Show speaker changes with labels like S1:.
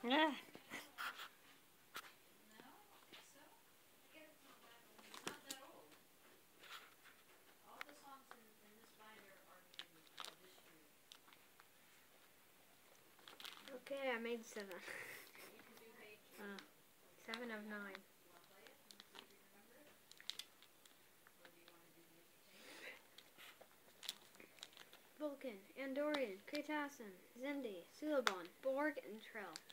S1: Yeah.
S2: Okay, I made 7. 7 of 9. Vulcan, Andorian, Kraytasan, Zendi, Suliban, Borg, and Trell.